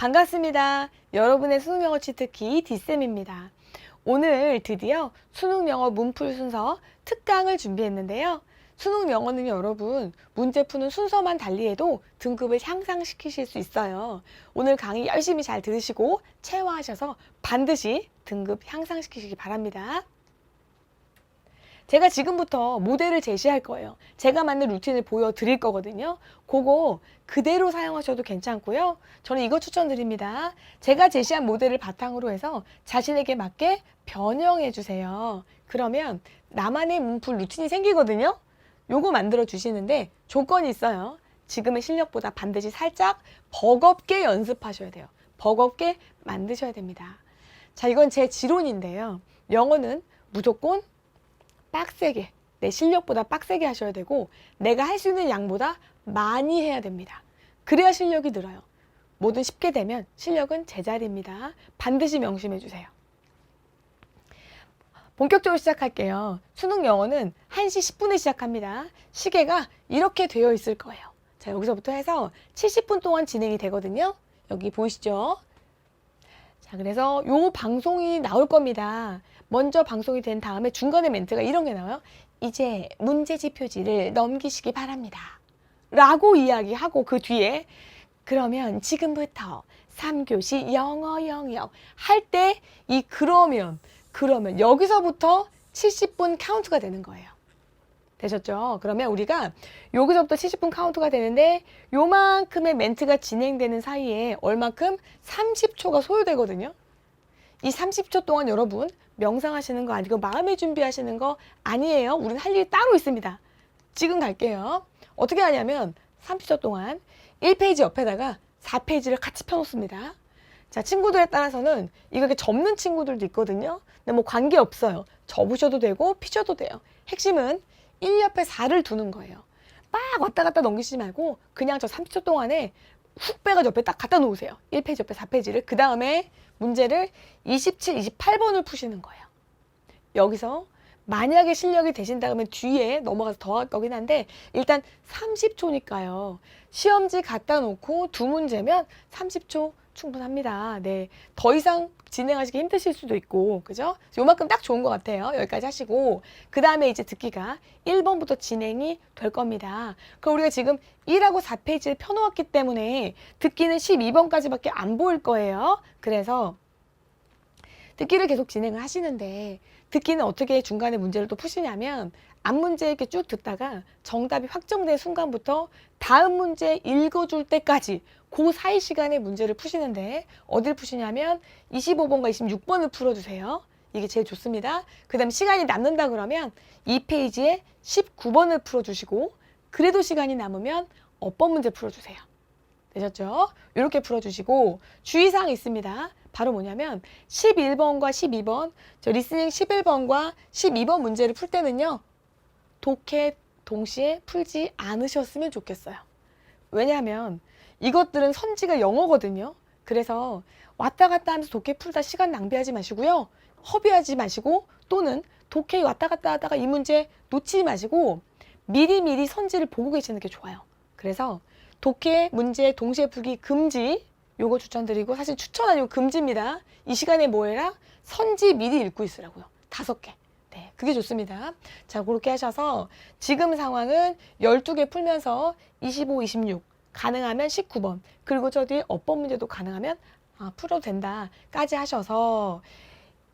반갑습니다. 여러분의 수능영어 치트키 뒷쌤입니다. 오늘 드디어 수능영어 문풀 순서 특강을 준비했는데요. 수능영어는 여러분 문제 푸는 순서만 달리해도 등급을 향상시키실 수 있어요. 오늘 강의 열심히 잘 들으시고 체화하셔서 반드시 등급 향상시키시기 바랍니다. 제가 지금부터 모델을 제시할 거예요. 제가 만든 루틴을 보여드릴 거거든요. 그거 그대로 사용하셔도 괜찮고요. 저는 이거 추천드립니다. 제가 제시한 모델을 바탕으로 해서 자신에게 맞게 변형해 주세요. 그러면 나만의 문풀 루틴이 생기거든요. 요거 만들어 주시는데 조건이 있어요. 지금의 실력보다 반드시 살짝 버겁게 연습하셔야 돼요. 버겁게 만드셔야 됩니다. 자, 이건 제 지론인데요. 영어는 무조건 빡세게, 내 실력보다 빡세게 하셔야 되고 내가 할 수 있는 양보다 많이 해야 됩니다. 그래야 실력이 늘어요. 뭐든 쉽게 되면 실력은 제자리입니다. 반드시 명심해 주세요. 본격적으로 시작할게요. 수능 영어는 1시 10분에 시작합니다. 시계가 이렇게 되어 있을 거예요. 자, 여기서부터 해서 70분 동안 진행이 되거든요. 여기 보이시죠? 자, 그래서 요 방송이 나올 겁니다. 먼저 방송이 된 다음에 중간에 멘트가 이런 게 나와요. 이제 문제지표지를 넘기시기 바랍니다. 라고 이야기하고 그 뒤에 그러면 지금부터 3교시 영어 영역 할 때 이 그러면 여기서부터 70분 카운트가 되는 거예요. 되셨죠? 그러면 우리가 여기서부터 70분 카운트가 되는데 요만큼의 멘트가 진행되는 사이에 얼만큼? 30초가 소요되거든요. 이 30초 동안 여러분 명상하시는 거 아니고 마음의 준비하시는 거 아니에요. 우리는 할 일이 따로 있습니다. 지금 갈게요. 어떻게 하냐면 30초 동안 1페이지 옆에다가 4페이지를 같이 펴놓습니다. 자, 친구들에 따라서는 이렇게 접는 친구들도 있거든요. 근데 뭐 관계없어요. 접으셔도 되고 피셔도 돼요. 핵심은 1 옆에 4를 두는 거예요. 막 왔다 갔다 넘기시지 말고 그냥 저 30초 동안에 훅 빼가지고 옆에 딱 갖다 놓으세요. 1페이지 옆에 4페이지를. 그 다음에 문제를 27, 28번을 푸시는 거예요. 여기서 만약에 실력이 되신다 그러면 뒤에 넘어가서 더 할 거긴 한데 일단 30초니까요. 시험지 갖다 놓고 두 문제면 30초 충분합니다. 네, 더 이상 진행하시기 힘드실 수도 있고, 그죠? 요만큼 딱 좋은 것 같아요. 여기까지 하시고 그 다음에 이제 듣기가 1번부터 진행이 될 겁니다. 그럼 우리가 지금 1하고 4페이지를 펴놓았기 때문에 듣기는 12번까지밖에 안 보일 거예요. 그래서 듣기를 계속 진행을 하시는데 듣기는 어떻게 중간에 문제를 또 푸시냐면 앞 문제 이렇게 쭉 듣다가 정답이 확정된 순간부터 다음 문제 읽어줄 때까지 그 사이 시간에 문제를 푸시는데 어딜 푸시냐면 25번과 26번을 풀어주세요. 이게 제일 좋습니다. 그 다음 시간이 남는다 그러면 2페이지에 19번을 풀어주시고 그래도 시간이 남으면 업번 문제 풀어주세요. 되셨죠? 이렇게 풀어주시고 주의사항이 있습니다. 바로 뭐냐면 11번과 12번, 저 리스닝 11번과 12번 문제를 풀 때는요. 독해 동시에 풀지 않으셨으면 좋겠어요. 왜냐하면 이것들은 선지가 영어거든요. 그래서 왔다 갔다 하면서 독해 풀다 시간 낭비하지 마시고요. 허비하지 마시고 또는 독해 왔다 갔다 하다가 이 문제 놓치지 마시고 미리미리 선지를 보고 계시는 게 좋아요. 그래서 독해 문제 동시에 풀기 금지 요거 추천드리고 사실 추천 아니고 금지입니다. 이 시간에 뭐 해라? 선지 미리 읽고 있으라고요. 5개. 네, 그게 좋습니다. 자, 그렇게 하셔서 지금 상황은 12개 풀면서 25, 26 가능하면 19번 그리고 저 뒤에 업번 문제도 가능하면 풀어도 된다까지 하셔서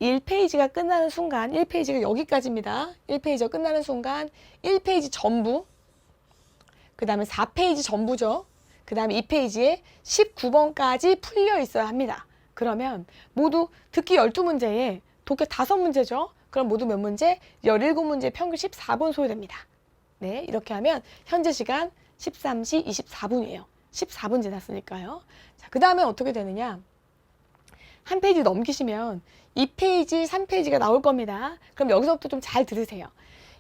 1페이지가 끝나는 순간 1페이지가 여기까지입니다. 1페이지가 끝나는 순간 1페이지 전부 그 다음에 4페이지 전부죠. 그 다음에 2페이지에 19번까지 풀려 있어야 합니다. 그러면 모두 듣기 12문제에 독해 5문제죠. 그럼 모두 몇 문제? 17문제 평균 14분 소요됩니다. 네, 이렇게 하면 현재 시간 13시 24분이에요. 14분 지났으니까요. 자, 그 다음에 어떻게 되느냐? 한 페이지 넘기시면 2페이지, 3페이지가 나올 겁니다. 그럼 여기서부터 좀 잘 들으세요.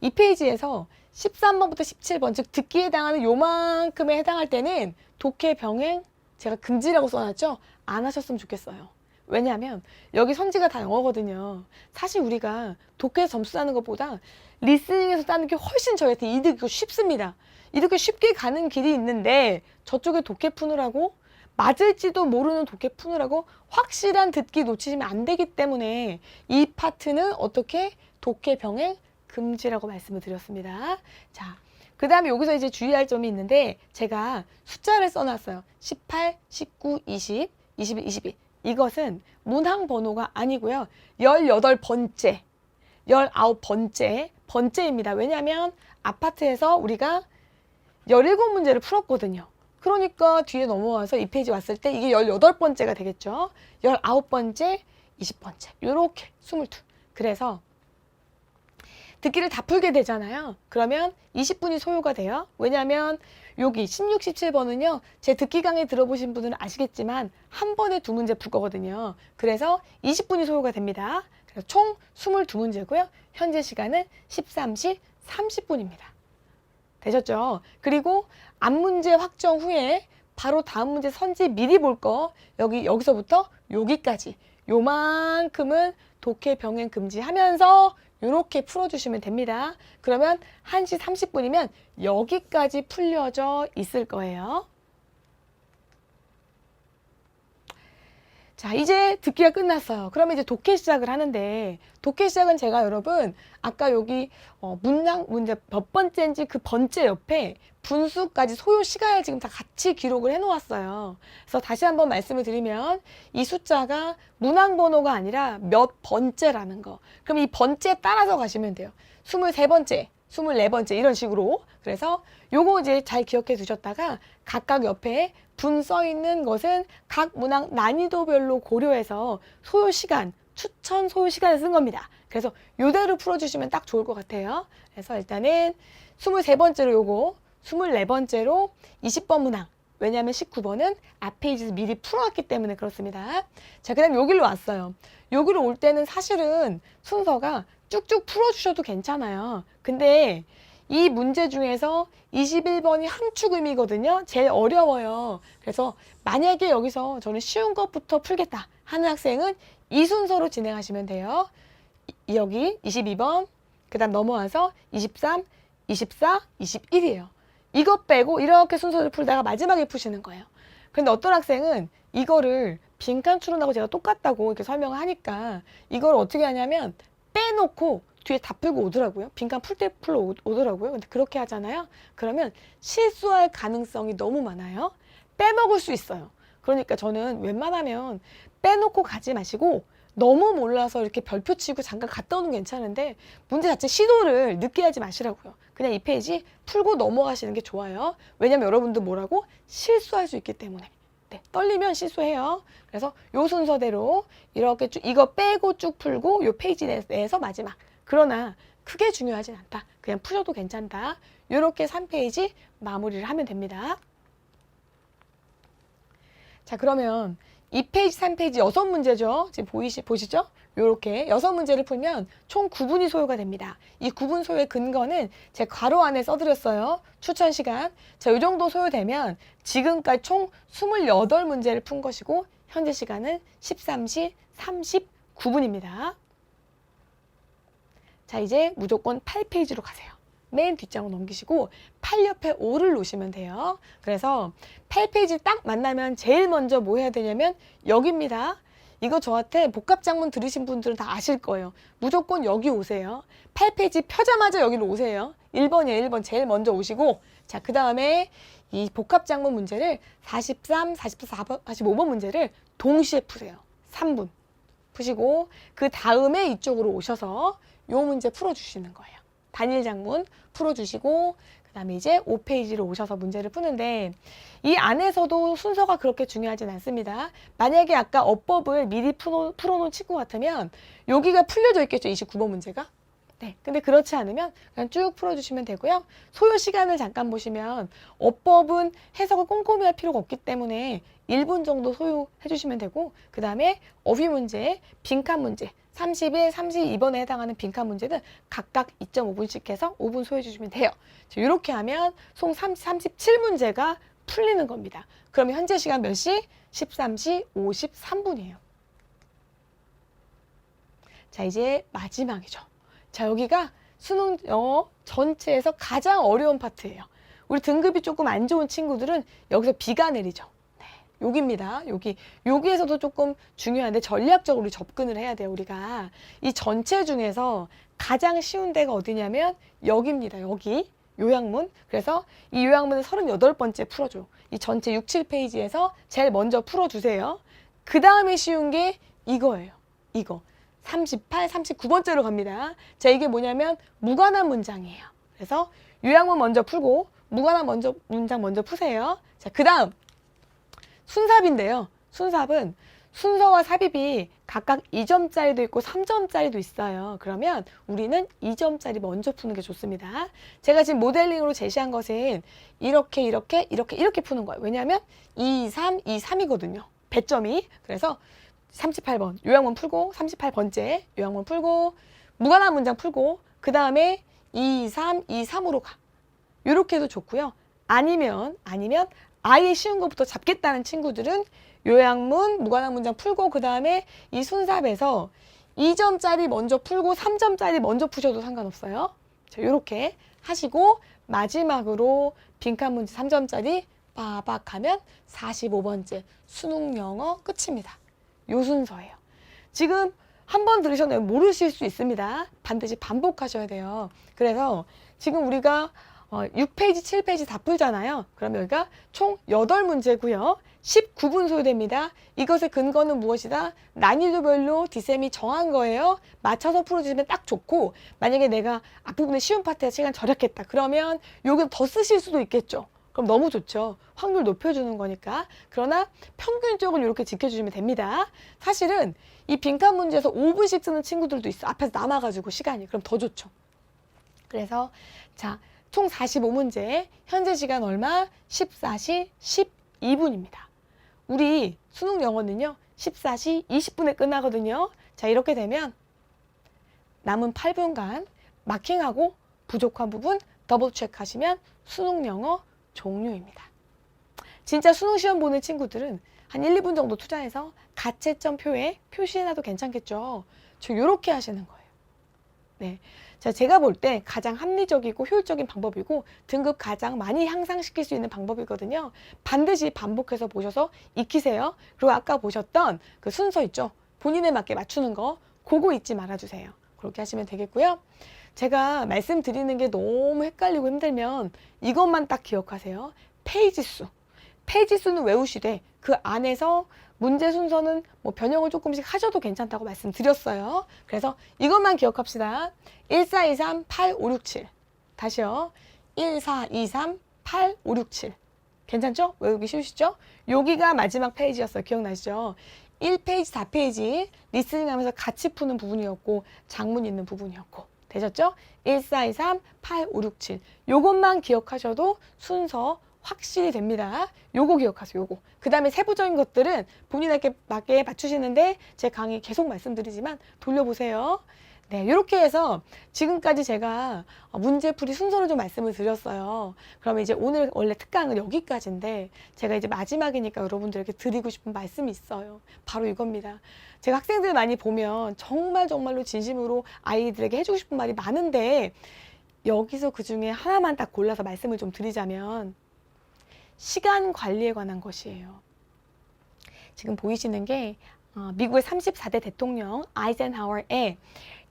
2페이지에서 13번부터 17번, 즉 듣기에 해당하는 요만큼에 해당할 때는 독해 병행 제가 금지라고 써놨죠? 안 하셨으면 좋겠어요. 왜냐하면 여기 선지가 다 영어거든요. 사실 우리가 독해에서 점수 따는 것보다 리스닝에서 따는 게 훨씬 저희한테 이득이고 쉽습니다. 이렇게 쉽게 가는 길이 있는데 저쪽에 독해 푸느라고 맞을지도 모르는 독해 푸느라고 확실한 듣기 놓치시면 안 되기 때문에 이 파트는 어떻게 독해 병행 금지라고 말씀을 드렸습니다. 자, 그 다음에 여기서 이제 주의할 점이 있는데 제가 숫자를 써놨어요. 18, 19, 20, 21, 22. 이것은 문항 번호가 아니고요. 18번째, 19번째입니다. 왜냐하면 아파트에서 우리가 17문제를 풀었거든요. 그러니까 뒤에 넘어와서 이 페이지 왔을 때 이게 18번째가 되겠죠. 19번째, 20번째 이렇게 22. 그래서 듣기를 다 풀게 되잖아요. 그러면 20분이 소요가 돼요. 왜냐하면 여기 16, 17번은요. 제 듣기 강의 들어보신 분들은 아시겠지만 한 번에 2문제 풀 거거든요. 그래서 20분이 소요가 됩니다. 그래서 총 22문제고요. 현재 시간은 13시 30분입니다. 되셨죠? 그리고 앞문제 확정 후에 바로 다음 문제 선지 미리 볼 거 여기서부터 여기까지 요만큼은 독해 병행 금지하면서 이렇게 풀어주시면 됩니다. 그러면 1시 30분이면 여기까지 풀려져 있을 거예요. 자, 이제 듣기가 끝났어요. 그러면 이제 독해 시작을 하는데 독해 시작은 제가 여러분 아까 여기 문장 문제 몇 번째인지 그 번째 옆에 분수까지 소요 시간을 지금 다 같이 기록을 해 놓았어요. 그래서 다시 한번 말씀을 드리면 이 숫자가 문항 번호가 아니라 몇 번째라는 거. 그럼 이 번째에 따라서 가시면 돼요. 23번째, 24번째 이런 식으로. 그래서 요거 이제 잘 기억해 두셨다가 각각 옆에 분 써 있는 것은 각 문항 난이도별로 고려해서 소요 시간, 추천 소요 시간을 쓴 겁니다. 그래서 요대로 풀어주시면 딱 좋을 것 같아요. 그래서 일단은 23번째로 요거, 24번째로 20번 문항. 왜냐하면 19번은 앞 페이지에서 미리 풀어왔기 때문에 그렇습니다. 자, 그 다음에 여기로 왔어요. 여기로 올 때는 사실은 순서가 쭉쭉 풀어주셔도 괜찮아요. 근데 이 문제 중에서 21번이 함축음이거든요. 제일 어려워요. 그래서 만약에 여기서 저는 쉬운 것부터 풀겠다 하는 학생은 이 순서로 진행하시면 돼요. 여기 22번, 그 다음 넘어와서 23, 24, 21이에요. 이것 빼고 이렇게 순서를 풀다가 마지막에 푸시는 거예요. 근데 어떤 학생은 이거를 빈칸 추론하고 제가 똑같다고 이렇게 설명을 하니까 이걸 어떻게 하냐면 빼놓고 뒤에 다 풀고 오더라고요. 빈칸 풀 때 풀러 오더라고요. 근데 그렇게 하잖아요. 그러면 실수할 가능성이 너무 많아요. 빼먹을 수 있어요. 그러니까 저는 웬만하면 빼놓고 가지 마시고 너무 몰라서 이렇게 별표 치고 잠깐 갔다 오는 게 괜찮은데 문제 자체 시도를 늦게 하지 마시라고요. 그냥 이 페이지 풀고 넘어가시는 게 좋아요. 왜냐면 여러분도 뭐라고? 실수할 수 있기 때문에. 네, 떨리면 실수해요. 그래서 요 순서대로 이렇게 쭉 이거 빼고 쭉 풀고 요 페이지 내에서 마지막. 그러나 크게 중요하진 않다. 그냥 푸셔도 괜찮다. 이렇게 3페이지 마무리를 하면 됩니다. 자, 그러면 2페이지, 3페이지 6문제죠. 지금 보시죠? 이렇게 6문제를 풀면 총 9분이 소요가 됩니다. 이 9분 소요의 근거는 제 괄호 안에 써드렸어요. 추천 시간. 자, 이 정도 소요되면 지금까지 총 28문제를 푼 것이고 현재 시간은 13시 39분입니다. 자, 이제 무조건 8페이지로 가세요. 맨 뒷장으로 넘기시고 8 옆에 5를 놓으시면 돼요. 그래서 8페이지 딱 만나면 제일 먼저 뭐 해야 되냐면 여기입니다. 이거 저한테 복합장문 들으신 분들은 다 아실 거예요. 무조건 여기 오세요. 8페이지 펴자마자 여기로 오세요. 1번이에요. 1번 제일 먼저 오시고 자, 그 다음에 이 복합장문 문제를 43, 44, 45번 문제를 동시에 푸세요. 3분 푸시고 그 다음에 이쪽으로 오셔서 요 문제 풀어주시는 거예요. 단일 장문 풀어주시고 그 다음에 이제 5페이지로 오셔서 문제를 푸는데 이 안에서도 순서가 그렇게 중요하진 않습니다. 만약에 아까 어법을 미리 풀어놓은 친구 같으면 여기가 풀려져 있겠죠. 29번 문제가. 네, 근데 그렇지 않으면 그냥 쭉 풀어주시면 되고요. 소요 시간을 잠깐 보시면 어법은 해석을 꼼꼼히 할 필요가 없기 때문에 1분 정도 소요해 주시면 되고 그 다음에 어휘 문제, 빈칸 문제 31, 32번에 해당하는 빈칸 문제는 각각 2.5분씩 해서 5분 소요해 주시면 돼요. 이렇게 하면 총 37문제가 풀리는 겁니다. 그러면 현재 시간 몇 시? 13시 53분이에요. 자, 이제 마지막이죠. 자, 여기가 수능 영어 전체에서 가장 어려운 파트예요. 우리 등급이 조금 안 좋은 친구들은 여기서 비가 내리죠. 네. 여기입니다. 여기에서도 조금 중요한데 전략적으로 우리 접근을 해야 돼요. 우리가 이 전체 중에서 가장 쉬운 데가 어디냐면 여기입니다. 여기 요약문. 그래서 이 요약문을 38번째 풀어줘. 이 전체 6, 7페이지에서 제일 먼저 풀어주세요. 그 다음에 쉬운 게 이거예요. 이거 38, 39번째로 갑니다. 자, 이게 뭐냐면 무관한 문장이에요. 그래서 요약문 먼저 풀고 무관한 문장 먼저 푸세요. 자, 그 다음 순삽인데요. 순삽은 순서와 삽입이 각각 2점짜리도 있고 3점짜리도 있어요. 그러면 우리는 2점짜리 먼저 푸는 게 좋습니다. 제가 지금 모델링으로 제시한 것은 이렇게 푸는 거예요. 왜냐하면 2, 3, 2, 3이거든요. 배점이. 그래서 38번 요약문 풀고 38번째 요약문 풀고 무관한 문장 풀고 그 다음에 2, 3, 2, 3으로 가. 이렇게 해도 좋고요. 아니면 아예 쉬운 것부터 잡겠다는 친구들은 요약문, 무관한 문장 풀고 그 다음에 이 순삽에서 2점짜리 먼저 풀고 3점짜리 먼저 푸셔도 상관없어요. 자, 이렇게 하시고 마지막으로 빈칸 문제 3점짜리 빠박 하면 45번째 수능 영어 끝입니다. 요 순서예요. 지금 한 번 들으셨나요? 모르실 수 있습니다. 반드시 반복하셔야 돼요. 그래서 지금 우리가 6페이지, 7페이지 다 풀잖아요. 그럼 여기가 총 8문제고요. 19분 소요됩니다. 이것의 근거는 무엇이다? 난이도별로 뒷셈이 정한 거예요. 맞춰서 풀어주시면 딱 좋고 만약에 내가 앞부분에 쉬운 파트에 시간 절약했다. 그러면 여기 더 쓰실 수도 있겠죠. 그럼 너무 좋죠. 확률 높여주는 거니까. 그러나 평균적으로 이렇게 지켜주시면 됩니다. 사실은 이 빈칸 문제에서 5분씩 쓰는 친구들도 있어. 앞에서 남아가지고 시간이. 그럼 더 좋죠. 그래서 자, 총 45문제. 현재 시간 얼마? 14시 12분입니다. 우리 수능 영어는요. 14시 20분에 끝나거든요. 자, 이렇게 되면 남은 8분간 마킹하고 부족한 부분 더블 체크하시면 수능 영어 종료입니다. 진짜 수능 시험 보는 친구들은 한 1, 2분 정도 투자해서 가채점 표에 표시해놔도 괜찮겠죠. 저 요렇게 하시는 거예요. 네. 자, 제가 볼 때 가장 합리적이고 효율적인 방법이고 등급 가장 많이 향상시킬 수 있는 방법이거든요. 반드시 반복해서 보셔서 익히세요. 그리고 아까 보셨던 그 순서 있죠. 본인에 맞게 맞추는 거 그거 잊지 말아주세요. 그렇게 하시면 되겠고요. 제가 말씀드리는 게 너무 헷갈리고 힘들면 이것만 딱 기억하세요. 페이지 수. 페이지 수는 외우시되 그 안에서 문제 순서는 뭐 변형을 조금씩 하셔도 괜찮다고 말씀드렸어요. 그래서 이것만 기억합시다. 1, 4, 2, 3, 8, 5, 6, 7. 다시요. 1, 4, 2, 3, 8, 5, 6, 7. 괜찮죠? 외우기 쉬우시죠? 여기가 마지막 페이지였어요. 기억나시죠? 1페이지, 4페이지 리스닝 하면서 같이 푸는 부분이었고 장문 있는 부분이었고. 되셨죠? 1, 4, 2, 3, 8, 5, 6, 7. 요것만 기억하셔도 순서 확실히 됩니다. 요거 기억하세요. 요거. 그 다음에 세부적인 것들은 본인에게 맞게 맞추시는데 제 강의 계속 말씀드리지만 돌려보세요. 네, 이렇게 해서 지금까지 제가 문제풀이 순서를 좀 말씀을 드렸어요. 그러면 이제 오늘 원래 특강은 여기까지인데 제가 이제 마지막이니까 여러분들에게 드리고 싶은 말씀이 있어요. 바로 이겁니다. 제가 학생들 많이 보면 정말로 진심으로 아이들에게 해주고 싶은 말이 많은데 여기서 그 중에 하나만 딱 골라서 말씀을 좀 드리자면 시간 관리에 관한 것이에요. 지금 보이시는 게 미국의 34대 대통령 아이젠하워의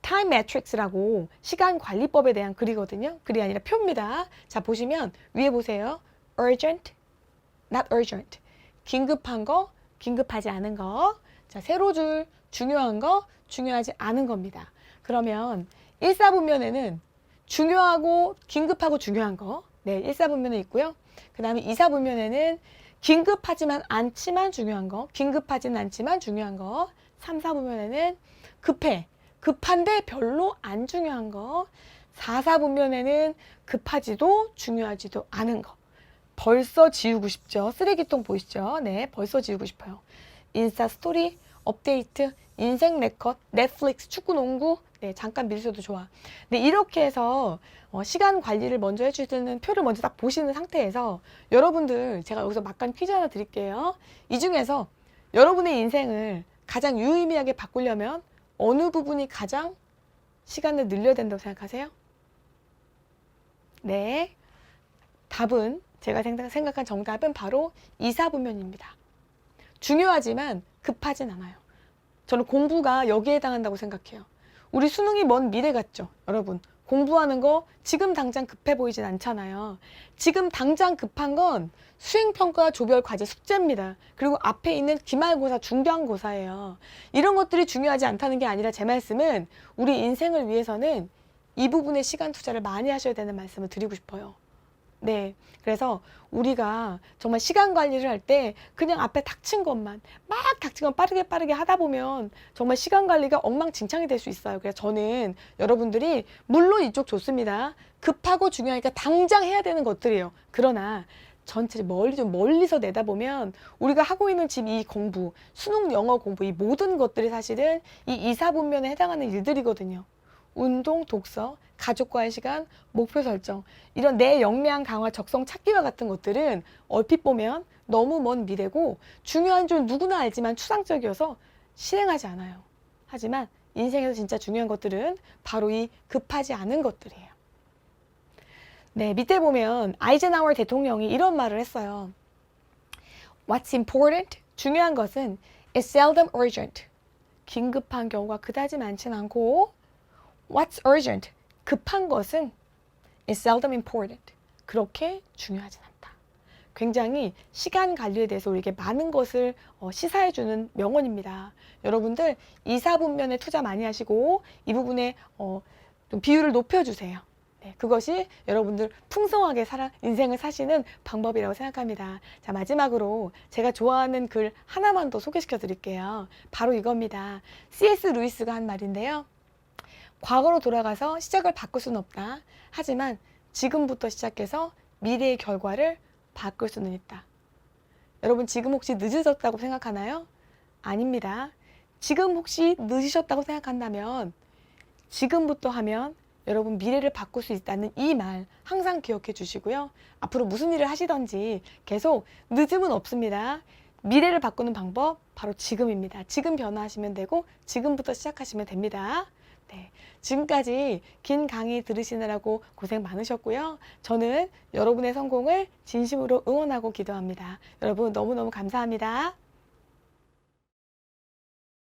타임 매트릭스라고 시간 관리법에 대한 글이거든요. 글이 아니라 표입니다. 자, 보시면 위에 보세요. urgent, not urgent. 긴급한 거, 긴급하지 않은 거. 자, 세로줄 중요한 거, 중요하지 않은 겁니다. 그러면 1사분면에는 중요하고 긴급하고 중요한 거. 네, 1사분면에 있고요. 그 다음에 2사분면에는 긴급하지만 않지만 중요한 거, 긴급하지는 않지만 중요한 거. 3사분면에는 급한데 별로 안 중요한 거. 4사분면에는 급하지도 중요하지도 않은 거. 벌써 지우고 싶죠? 쓰레기통 보이시죠? 네, 벌써 지우고 싶어요. 인스타 스토리, 업데이트, 인생 네컷, 넷플릭스, 축구, 농구. 네, 잠깐 미루셔도 좋아. 네, 이렇게 해서 시간 관리를 먼저 해주시는 표를 먼저 딱 보시는 상태에서 여러분들 제가 여기서 막간 퀴즈 하나 드릴게요. 이 중에서 여러분의 인생을 가장 유의미하게 바꾸려면 어느 부분이 가장 시간을 늘려야 된다고 생각하세요? 네, 답은 제가 생각한 정답은 바로 2사분면입니다. 중요하지만 급하진 않아요. 저는 공부가 여기에 해당한다고 생각해요. 우리 수능이 먼 미래 같죠? 여러분, 공부하는 거 지금 당장 급해 보이진 않잖아요. 지금 당장 급한 건 수행평가, 조별, 과제, 숙제입니다. 그리고 앞에 있는 기말고사, 중간고사예요. 이런 것들이 중요하지 않다는 게 아니라 제 말씀은 우리 인생을 위해서는 이 부분에 시간 투자를 많이 하셔야 되는 말씀을 드리고 싶어요. 네. 그래서 우리가 정말 시간 관리를 할 때 그냥 앞에 닥친 것만 막 닥친 것 빠르게 하다 보면 정말 시간 관리가 엉망진창이 될 수 있어요. 그래서 저는 여러분들이 물론 이쪽 좋습니다. 급하고 중요하니까 당장 해야 되는 것들이에요. 그러나 전체를 멀리서 내다보면 우리가 하고 있는 지금 이 공부, 수능 영어 공부, 이 모든 것들이 사실은 이 이사분면에 해당하는 일들이거든요. 운동, 독서, 가족과의 시간, 목표 설정, 이런 내 역량 강화, 적성 찾기와 같은 것들은 얼핏 보면 너무 먼 미래고 중요한 줄 누구나 알지만 추상적이어서 실행하지 않아요. 하지만 인생에서 진짜 중요한 것들은 바로 이 급하지 않은 것들이에요. 네, 밑에 보면 아이젠하워 대통령이 이런 말을 했어요. What's important? 중요한 것은 is seldom urgent. 긴급한 경우가 그다지 많진 않고 What's urgent? 급한 것은 is seldom important. 그렇게 중요하진 않다. 굉장히 시간 관리에 대해서 우리에게 많은 것을 시사해주는 명언입니다. 여러분들 이사분면에 투자 많이 하시고 이 부분에 좀 비율을 높여주세요. 네, 그것이 여러분들 풍성하게 인생을 사시는 방법이라고 생각합니다. 자, 마지막으로 제가 좋아하는 글 하나만 더 소개시켜 드릴게요. 바로 이겁니다. C.S. 루이스가 한 말인데요. 과거로 돌아가서 시작을 바꿀 수는 없다. 하지만 지금부터 시작해서 미래의 결과를 바꿀 수는 있다. 여러분 지금 혹시 늦으셨다고 생각하나요? 아닙니다. 지금 혹시 늦으셨다고 생각한다면 지금부터 하면 여러분 미래를 바꿀 수 있다는 이 말 항상 기억해 주시고요. 앞으로 무슨 일을 하시던지 계속 늦음은 없습니다. 미래를 바꾸는 방법 바로 지금입니다. 지금 변화하시면 되고 지금부터 시작하시면 됩니다. 네, 지금까지 긴 강의 들으시느라고 고생 많으셨고요. 저는 여러분의 성공을 진심으로 응원하고 기도합니다. 여러분 너무너무 감사합니다.